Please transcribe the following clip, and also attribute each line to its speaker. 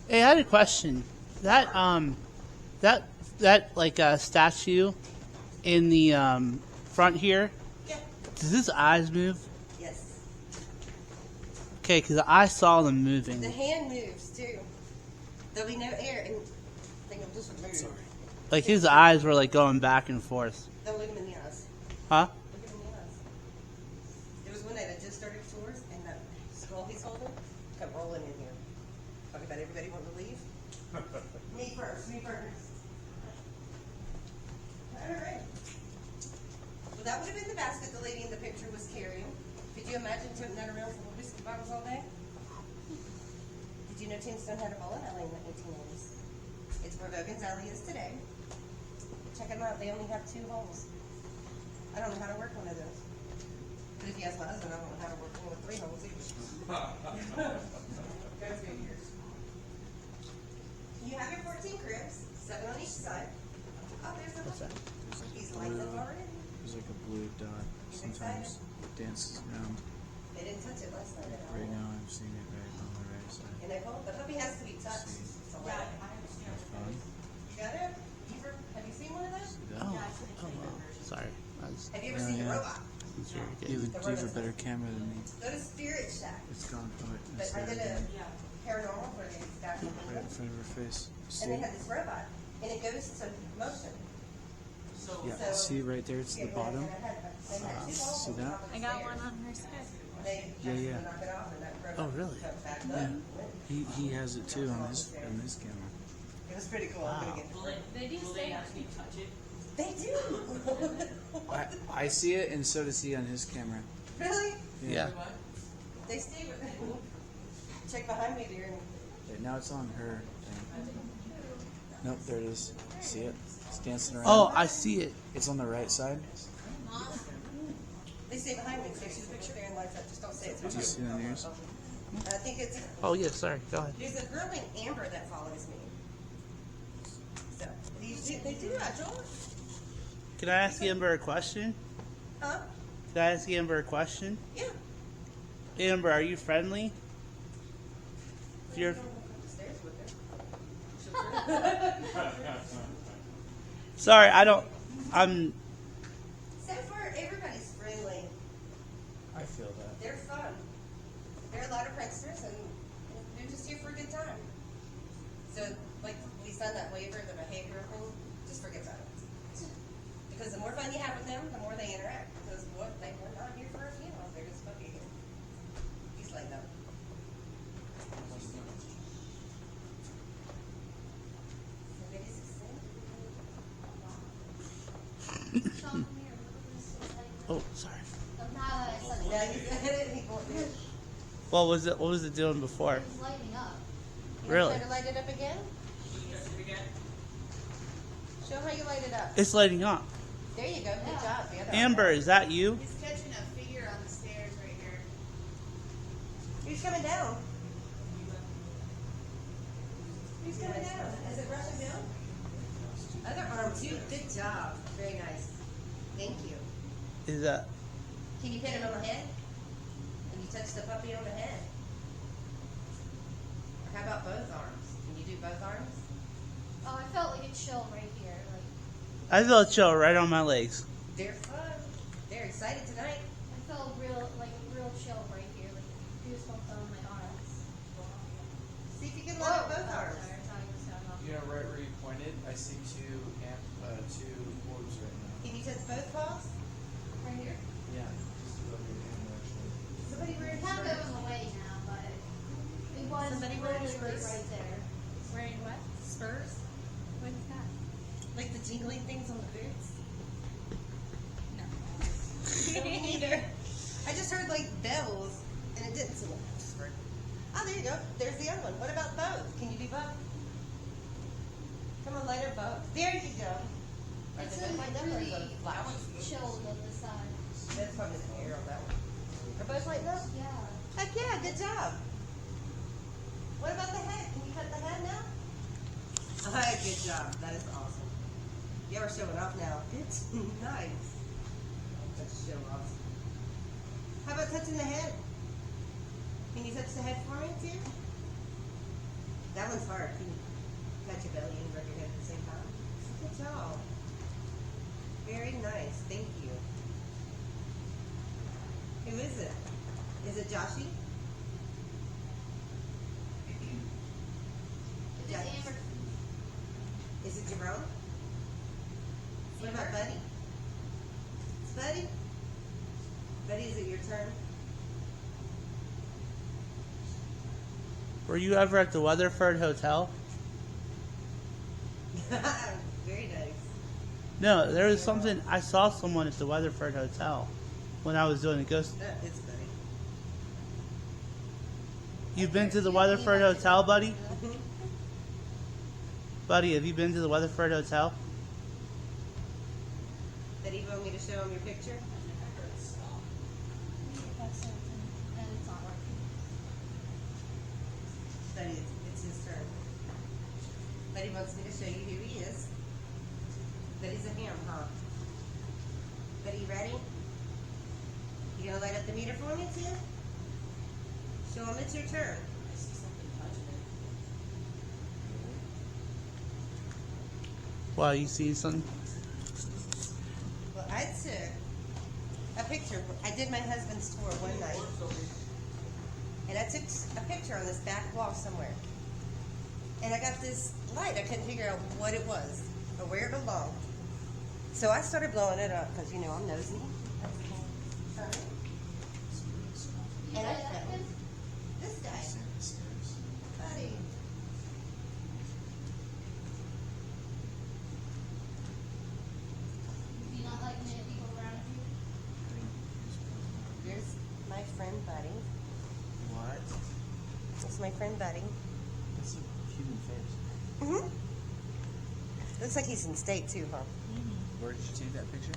Speaker 1: Hey, I had a question. That like statue in the front here.
Speaker 2: Yeah.
Speaker 1: Does his eyes move?
Speaker 2: Yes.
Speaker 1: Okay, because I saw them moving.
Speaker 2: The hand moves too. There'll be no air, and they will just move.
Speaker 1: Like his eyes were like going back and forth.
Speaker 2: Don't look him in the eyes.
Speaker 1: Huh?
Speaker 2: Look him in the eyes. There was one night I just started tours, and that skull he's holding kept rolling in here. Talking about everybody wanting to leave. Me first. Me first. All right. Well, that would have been the basket the lady in the picture was carrying. Could you imagine toting that around full of whiskey bottles all day? Did you know Tombstone had a bowling alley in the 1880s? It's where Vogan's Alley is today. Check them out. They only have 2 holes. I don't know how to work one of those. But if you ask my husband, I don't know how to work one with 3 holes either. Goes good years. You have your 14 cribs, 7 on each side. Oh, there's the
Speaker 1: What's that?
Speaker 2: He's lined up already.
Speaker 3: There's like a blue dot. Sometimes it dances around.
Speaker 2: They didn't touch it last night at all.
Speaker 3: Right now I'm seeing it right on the right side.
Speaker 2: And they hold, the puppy has to be touched. So
Speaker 4: Yeah, I understand.
Speaker 3: That's fun.
Speaker 2: You got it? Have you seen one of those?
Speaker 3: See that?
Speaker 1: Oh,
Speaker 4: Yeah, I've seen the
Speaker 1: oh
Speaker 4: trailer
Speaker 1: well.
Speaker 4: version.
Speaker 1: Sorry. I was,
Speaker 2: Have you ever
Speaker 3: Yeah,
Speaker 2: seen the
Speaker 3: yeah.
Speaker 2: robot?
Speaker 1: was very
Speaker 3: You
Speaker 1: good.
Speaker 3: have a better camera than me.
Speaker 2: Go to Spirit Shack.
Speaker 3: It's gone. Oh, wait,
Speaker 2: But
Speaker 3: it's
Speaker 2: I
Speaker 3: there
Speaker 2: did a
Speaker 3: again.
Speaker 4: Yeah.
Speaker 2: paranormal where they got
Speaker 3: Right in front of her face.
Speaker 2: and
Speaker 3: See?
Speaker 2: they had this robot, and it goes to motion.
Speaker 4: So,
Speaker 3: Yeah,
Speaker 2: So-
Speaker 3: see right there? It's the
Speaker 2: Yeah,
Speaker 3: bottom.
Speaker 2: and they had 2 holes
Speaker 3: See
Speaker 2: on
Speaker 3: that?
Speaker 2: top of the
Speaker 5: I got
Speaker 2: stairs.
Speaker 5: one on her sketch.
Speaker 2: They
Speaker 3: Yeah,
Speaker 2: had to
Speaker 3: yeah.
Speaker 2: knock it off, and that robot
Speaker 1: Oh, really?
Speaker 2: jumped back up.
Speaker 3: Yeah. He has it too on his camera.
Speaker 2: It was pretty cool. I'm gonna get
Speaker 4: will they actually touch it?
Speaker 2: They do.
Speaker 3: I see it, and so does he on his camera.
Speaker 2: Really?
Speaker 1: Yeah.
Speaker 4: What?
Speaker 2: They stay with check behind me there. And
Speaker 3: Wait, now it's on her thing. Nope, there it is. See it? It's dancing around.
Speaker 1: Oh, I see it.
Speaker 3: It's on the right side.
Speaker 2: they stay behind me. So they see the picture there and lights up. Just don't say it's
Speaker 3: Do you see it on yours?
Speaker 2: I think it's
Speaker 1: Oh yeah. Sorry. Go ahead.
Speaker 2: there's a girl named Amber that follows me. So they do that, Joel.
Speaker 1: Can I ask Amber a question?
Speaker 2: Huh?
Speaker 1: Can I ask Amber a question?
Speaker 2: Yeah.
Speaker 1: Amber, are you friendly? If you're
Speaker 2: Upstairs with her.
Speaker 1: sorry, I don't. I'm.
Speaker 2: So far, everybody's friendly.
Speaker 3: I feel that.
Speaker 2: They're fun. There are a lot of pranksters, and they're just here for a good time. So, like, we signed that waiver, the behavioral thing, just forget about it. Because the more fun you have with them, the more they interact. Because what they were not here for a funeral, they're just fucking here. He's laid up. Somebody's excited.
Speaker 1: Oh, sorry.
Speaker 2: Now you said it, he won't do it.
Speaker 1: What was it? What was it doing before?
Speaker 5: Lighting up.
Speaker 2: You
Speaker 1: Really?
Speaker 2: Try to light it up again? Show how you light it up.
Speaker 1: It's lighting up.
Speaker 2: There you go. Good job. The other
Speaker 1: Amber, is that you?
Speaker 5: He's catching a figure on the stairs right here.
Speaker 2: Who's coming down? Who's coming down? Is it rushing down? Other arm too. Good job. Very nice. Thank you.
Speaker 1: Is that?
Speaker 2: Can you hit him on the head? Can you touch the puppy on the head? Or how about both arms? Can you do both arms?
Speaker 5: Oh, I felt like a chill right here. Like
Speaker 1: I felt chill right on my legs.
Speaker 2: They're fun. They're excited tonight.
Speaker 5: I felt real chill right here. Like goosebumps on my arms.
Speaker 2: See if you can light up both
Speaker 5: Oh,
Speaker 2: arms.
Speaker 5: sorry, it's not even sound off.
Speaker 6: You know, right where you pointed, I see two orbs right now.
Speaker 2: Can you touch both paws?
Speaker 5: Right here.
Speaker 6: Yeah, just above your hand actually.
Speaker 2: Somebody wear
Speaker 5: It's kind of going away now, but it was
Speaker 2: Somebody wearing
Speaker 5: literally
Speaker 2: spurs?
Speaker 5: right there.
Speaker 4: Wearing what? Spurs? What is that?
Speaker 2: like the jingling things on the boots?
Speaker 4: No.
Speaker 2: Neither. I just heard like bells, and it didn't seem like I just heard. Oh, there you go. There's the other one. What about both? Can you do both? Come on, light her both. There you go. Are
Speaker 5: It's
Speaker 2: they both light up or is
Speaker 5: really
Speaker 2: it flash?
Speaker 5: chilled on the side.
Speaker 2: That's probably the air on that one. Are both lighting up?
Speaker 5: Yeah.
Speaker 2: Heck yeah, good job. What about the head? Can you cut the head now? Alright, good job. That is awesome. You are showing off now. It's nice. Let's show off. How about touching the head? Can you touch the head for me too? That one's hard. Can you touch your belly and rub your head at the same time? Good job. Very nice. Thank you. Who is it? Is it Joshy?
Speaker 5: It's Amber.
Speaker 2: Is it Jerome? What about Buddy? It's Buddy? Buddy, is it your turn?
Speaker 1: Were you ever at the Weatherford Hotel?
Speaker 2: Very nice.
Speaker 1: No, there was something. I saw someone at the Weatherford Hotel when I was doing the ghost.
Speaker 2: It's Buddy.
Speaker 1: You've been to the Weatherford Hotel, buddy? Buddy, have you been to the Weatherford Hotel?
Speaker 2: Buddy, you want me to show him your picture?
Speaker 5: That's something. And it's not working.
Speaker 2: Buddy, it's his turn. Buddy wants me to show you who he is. Buddy's a ham, huh? Buddy, you ready? You gonna light up the meter for me too? Show him it's your turn.
Speaker 4: I see something touching it.
Speaker 1: Wow, you see something?
Speaker 2: Well, I took a picture. I did my husband's tour one night. And I took a picture on this back wall somewhere. And I got this light. I couldn't figure out what it was or where it belonged. So I started blowing it up because, you know, I'm nosy.
Speaker 5: You
Speaker 2: And I
Speaker 5: know that
Speaker 2: found
Speaker 5: is?
Speaker 2: this guy. Buddy.
Speaker 5: Do you not like many people around you?
Speaker 2: Here's my friend Buddy.
Speaker 3: What?
Speaker 2: That's my friend Buddy.
Speaker 3: That's a human face.
Speaker 2: Mm-hmm. Looks like he's in state too, huh?
Speaker 3: Where did you take that picture?